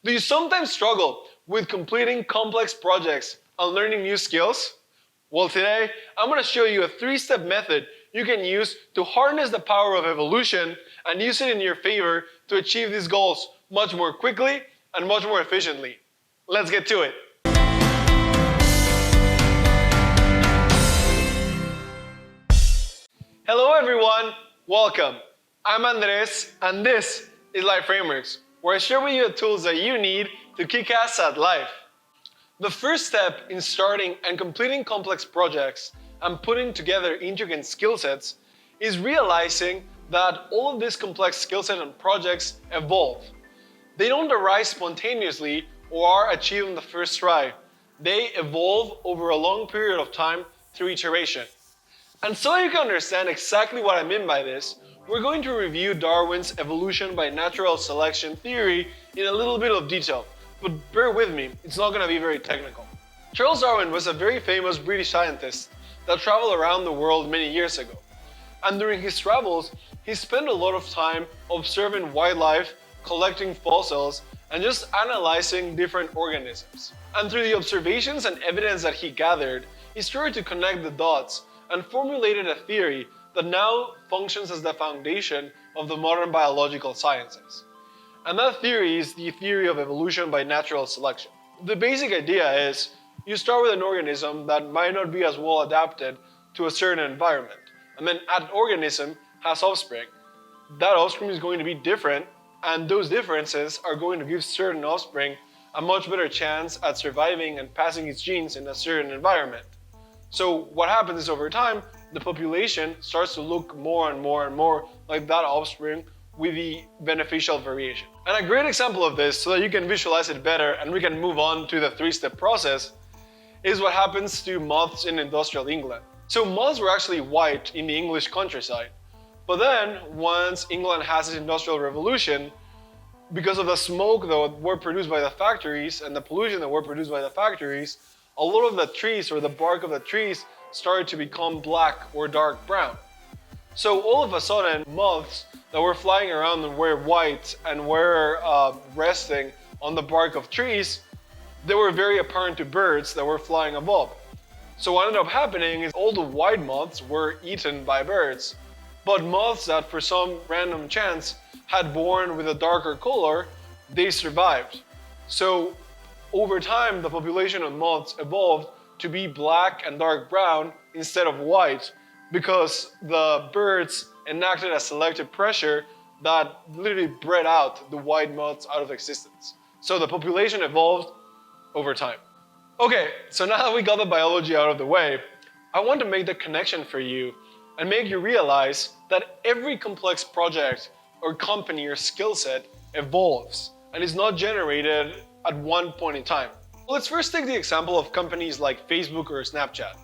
Do you sometimes struggle with completing complex projects and learning new skills? Well, today I'm going to show you a 3-step method you can use to harness the power of evolution and use it in your favor to achieve these goals much more quickly and much more efficiently. Let's get to it. Hello everyone, welcome. I'm Andres and this is Life Frameworks, where I share with you the tools that you need to kick ass at life. The first step in starting and completing complex projects and putting together intricate skill sets is realizing that all of these complex skill sets and projects evolve. They don't arise spontaneously or are achieved in the first try. They evolve over a long period of time through iteration. And so you can understand exactly what I mean by this, we're going to review Darwin's evolution by natural selection theory in a little bit of detail, but bear with me, it's not going to be very technical. Charles Darwin was a very famous British scientist that traveled around the world many years ago. And during his travels, he spent a lot of time observing wildlife, collecting fossils, and just analyzing different organisms. And through the observations and evidence that he gathered, he started to connect the dots and formulated a theory that now functions as the foundation of the modern biological sciences. And that theory is the theory of evolution by natural selection. The basic idea is you start with an organism that might not be as well adapted to a certain environment, and then that organism has offspring. That offspring is going to be different, and those differences are going to give certain offspring a much better chance at surviving and passing its genes in a certain environment. So what happens is over time, the population starts to look more and more like that offspring with the beneficial variation. And a great example of this, so that you can visualize it better and we can move on to the 3-step process, is what happens to moths in industrial England. So moths were actually white in the English countryside. But then, once England has its industrial revolution, because of the smoke that were produced by the factories and the pollution that were produced by the factories, a lot of the trees or the bark of the trees started to become black or dark brown. So all of a sudden, moths that were flying around and were white and were resting on the bark of trees, they were very apparent to birds that were flying above. So what ended up happening is all the white moths were eaten by birds, but moths that for some random chance had born with a darker color, they survived. So over time, the population of moths evolved to be black and dark brown instead of white because the birds enacted a selective pressure that literally bred out the white moths out of existence. So the population evolved over time. Okay, so now that we got the biology out of the way, I want to make the connection for you and make you realize that every complex project or company or skill set evolves and is not generated at one point in time. Let's first take the example of companies like Facebook or Snapchat.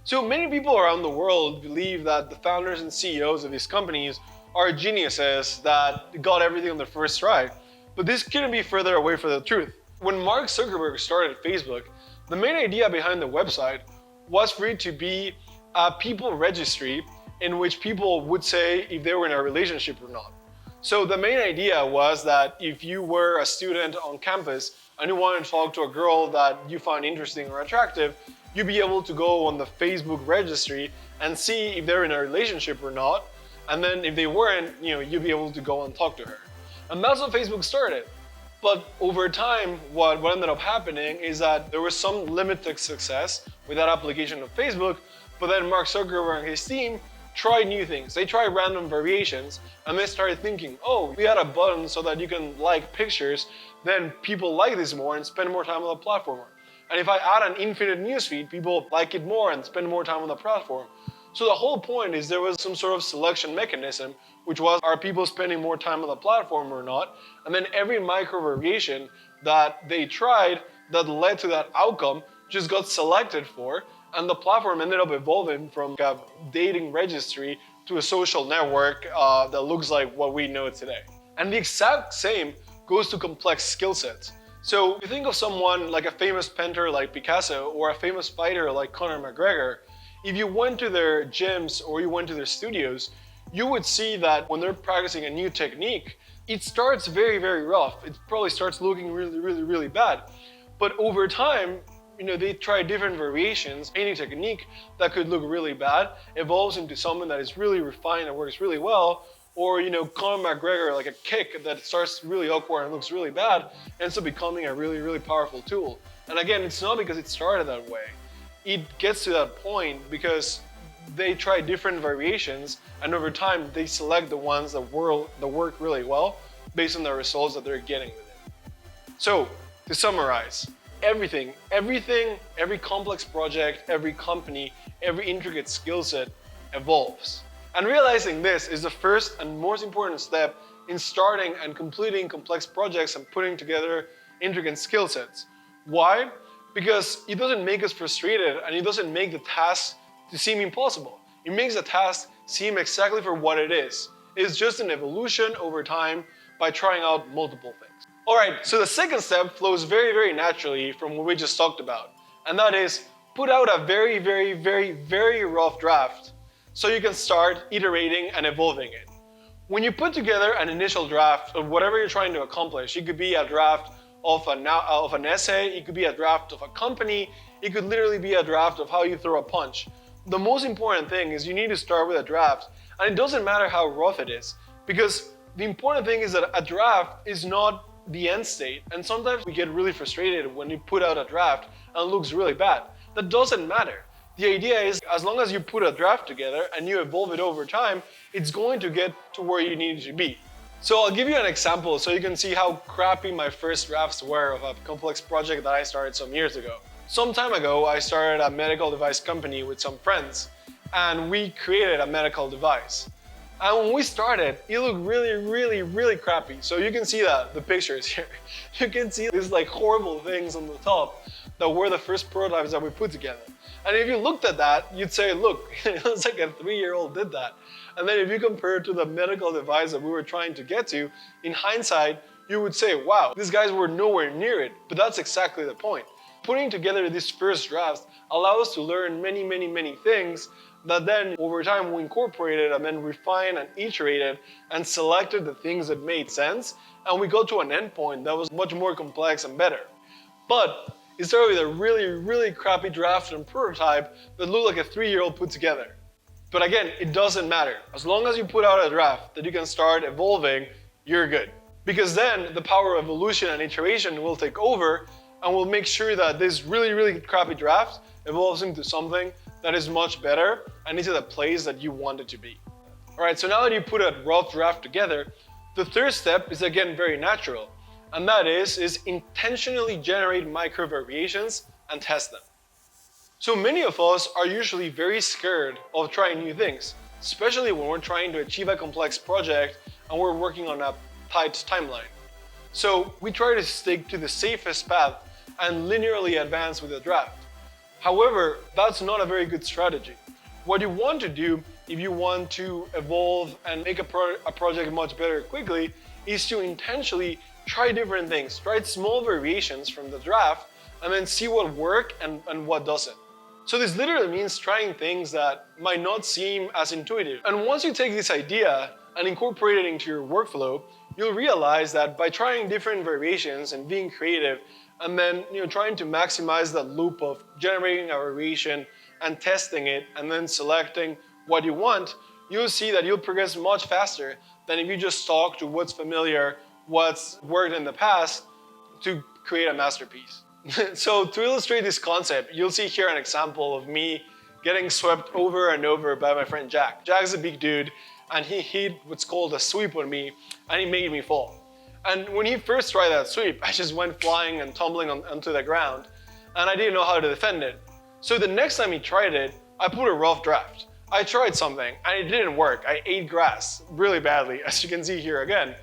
So many people around the world believe that the founders and CEOs of these companies are geniuses that got everything on their first try. But this couldn't be further away from the truth. When Mark Zuckerberg started Facebook, the main idea behind the website was for it to be a people registry in which people would say if they were in a relationship or not. So the main idea was that if you were a student on campus and you wanted to talk to a girl that you find interesting or attractive, you'd be able to go on the Facebook registry and see if they're in a relationship or not. And then if they weren't, you'd be able to go and talk to her. And that's how Facebook started. But over time, what ended up happening is that there was some limited success with that application of Facebook, but then Mark Zuckerberg and his team tried new things. They tried random variations, and they started thinking, oh, we had a button so that you can like pictures, then people like this more and spend more time on the platform. And if I add an infinite newsfeed, people like it more and spend more time on the platform. So the whole point is there was some sort of selection mechanism, which was, are people spending more time on the platform or not? And then every micro variation that they tried that led to that outcome just got selected for, and the platform ended up evolving from a dating registry to a social network that looks like what we know today. And the exact same goes to complex skill sets. So if you think of someone like a famous painter like Picasso or a famous fighter like Conor McGregor, if you went to their gyms or you went to their studios, you would see that when they're practicing a new technique, it starts very, very rough. It probably starts looking really, really, really bad. But over time, they try different variations. Any technique that could look really bad evolves into something that is really refined and works really well. Or, Conor McGregor, like a kick that starts really awkward and looks really bad, ends up becoming a really, really powerful tool. And again, it's not because it started that way. It gets to that point because they try different variations, and over time they select the ones that work really well based on the results that they're getting with it. So, to summarize, every complex project, every company, every intricate skill set evolves. And realizing this is the first and most important step in starting and completing complex projects and putting together intricate skill sets. Why? Because it doesn't make us frustrated, and it doesn't make the task to seem impossible. It makes the task seem exactly for what it is. It's just an evolution over time by trying out multiple things. Alright, so the second step flows very, very naturally from what we just talked about. And that is, put out a very, very, very, very rough draft so you can start iterating and evolving it. When you put together an initial draft of whatever you're trying to accomplish, it could be a draft of an essay, it could be a draft of a company, it could literally be a draft of how you throw a punch. The most important thing is you need to start with a draft, and it doesn't matter how rough it is, because the important thing is that a draft is not the end state, and sometimes we get really frustrated when you put out a draft and it looks really bad. That doesn't matter. The idea is, as long as you put a draft together and you evolve it over time, it's going to get to where you need it to be. So I'll give you an example so you can see how crappy my first drafts were of a complex project that I started some years ago. Some time ago, I started a medical device company with some friends, and we created a medical device. And when we started, it looked really, really, really crappy. So you can see the pictures here. You can see these like horrible things on the top that were the first prototypes that we put together. And if you looked at that, you'd say, look, it looks like a 3-year-old did that. And then if you compare it to the medical device that we were trying to get to, in hindsight, you would say, wow, these guys were nowhere near it. But that's exactly the point. Putting together these first drafts allows us to learn many, many, many things that then over time we incorporated and then refined and iterated and selected the things that made sense, and we got to an endpoint that was much more complex and better. But it started with a really, really crappy draft and prototype that looked like a 3-year-old put together. But again, it doesn't matter. As long as you put out a draft that you can start evolving, you're good. Because then the power of evolution and iteration will take over, and we'll make sure that this really, really crappy draft evolves into something that is much better and into the place that you want it to be. Alright, so now that you put a rough draft together, the third step is again very natural, and that is intentionally generate micro variations and test them. So many of us are usually very scared of trying new things, especially when we're trying to achieve a complex project and we're working on a tight timeline. So we try to stick to the safest path and linearly advance with the draft. However, that's not a very good strategy. What you want to do if you want to evolve and make a project much better quickly is to intentionally try different things, try small variations from the draft, and then see what works and what doesn't. So this literally means trying things that might not seem as intuitive. And once you take this idea and incorporate it into your workflow, you'll realize that by trying different variations and being creative, and then trying to maximize that loop of generating a variation and testing it and then selecting what you want, you'll see that you'll progress much faster than if you just talk to what's familiar, what's worked in the past to create a masterpiece. So to illustrate this concept, you'll see here an example of me getting swept over and over by my friend Jack. Jack's a big dude, and he hit what's called a sweep on me, and he made me fall. And when he first tried that sweep, I just went flying and tumbling onto the ground, and I didn't know how to defend it. So the next time he tried it, I put a rough draft. I tried something, and it didn't work. I ate grass really badly, as you can see here again.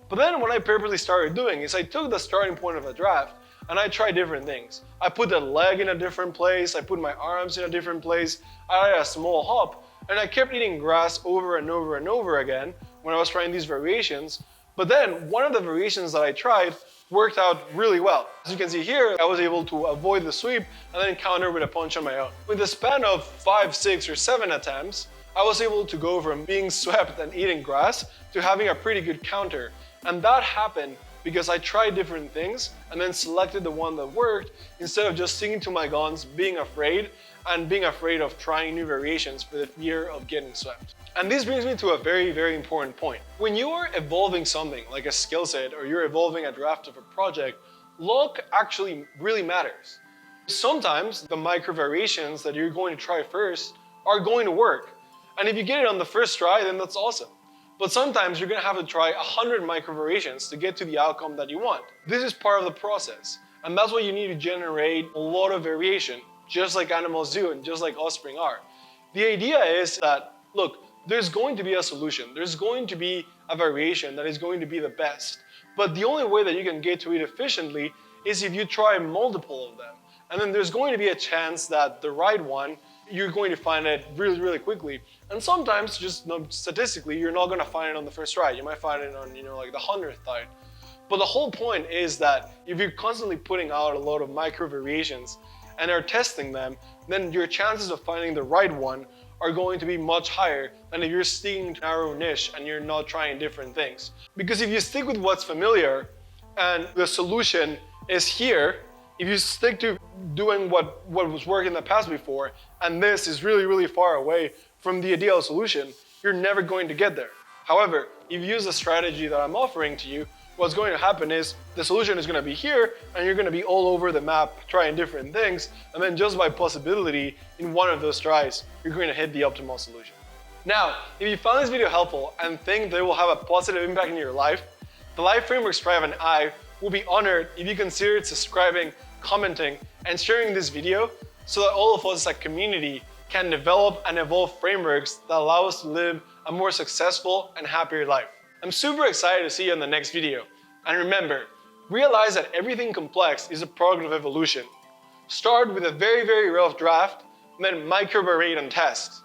But then what I purposely started doing is I took the starting point of a draft, and I tried different things. I put the leg in a different place, I put my arms in a different place, I had a small hop, and I kept eating grass over and over and over again when I was trying these variations. But then one of the variations that I tried worked out really well. As you can see here, I was able to avoid the sweep and then counter with a punch on my own. With the span of 5, 6, or 7 attempts, I was able to go from being swept and eating grass to having a pretty good counter. And that happened because I tried different things and then selected the one that worked instead of just sticking to my guns, being afraid of trying new variations for the fear of getting swept. And this brings me to a very, very important point. When you are evolving something like a skill set or you're evolving a draft of a project, luck actually really matters. Sometimes the micro variations that you're going to try first are going to work. And if you get it on the first try, then that's awesome. But sometimes you're going to have to try 100 micro variations to get to the outcome that you want. This is part of the process. And that's why you need to generate a lot of variation, just like animals do and just like offspring are. The idea is that, look, there's going to be a solution. There's going to be a variation that is going to be the best. But the only way that you can get to it efficiently is if you try multiple of them. And then there's going to be a chance that the right one, you're going to find it really, really quickly. And sometimes, just statistically, you're not going to find it on the first try. You might find it on, like the 100th try. But the whole point is that if you're constantly putting out a lot of micro variations and are testing them, then your chances of finding the right one are going to be much higher than if you're sticking to a narrow niche and you're not trying different things. Because if you stick with what's familiar and the solution is here, if you stick to doing what was working in the past before, and this is really, really far away from the ideal solution, you're never going to get there. However, if you use the strategy that I'm offering to you, what's going to happen is the solution is going to be here, and you're going to be all over the map trying different things, and then just by possibility, in one of those tries, you're going to hit the optimal solution. Now, if you found this video helpful and think that it will have a positive impact in your life, the Life Frameworks Tribe and I will be honored if you consider subscribing, commenting, and sharing this video so that all of us as a community can develop and evolve frameworks that allow us to live a more successful and happier life. I'm super excited to see you in the next video. And remember, realize that everything complex is a product of evolution. Start with a very, very rough draft, and then micro-variate and test.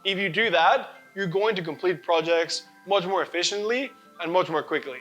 If you do that, you're going to complete projects much more efficiently and much more quickly.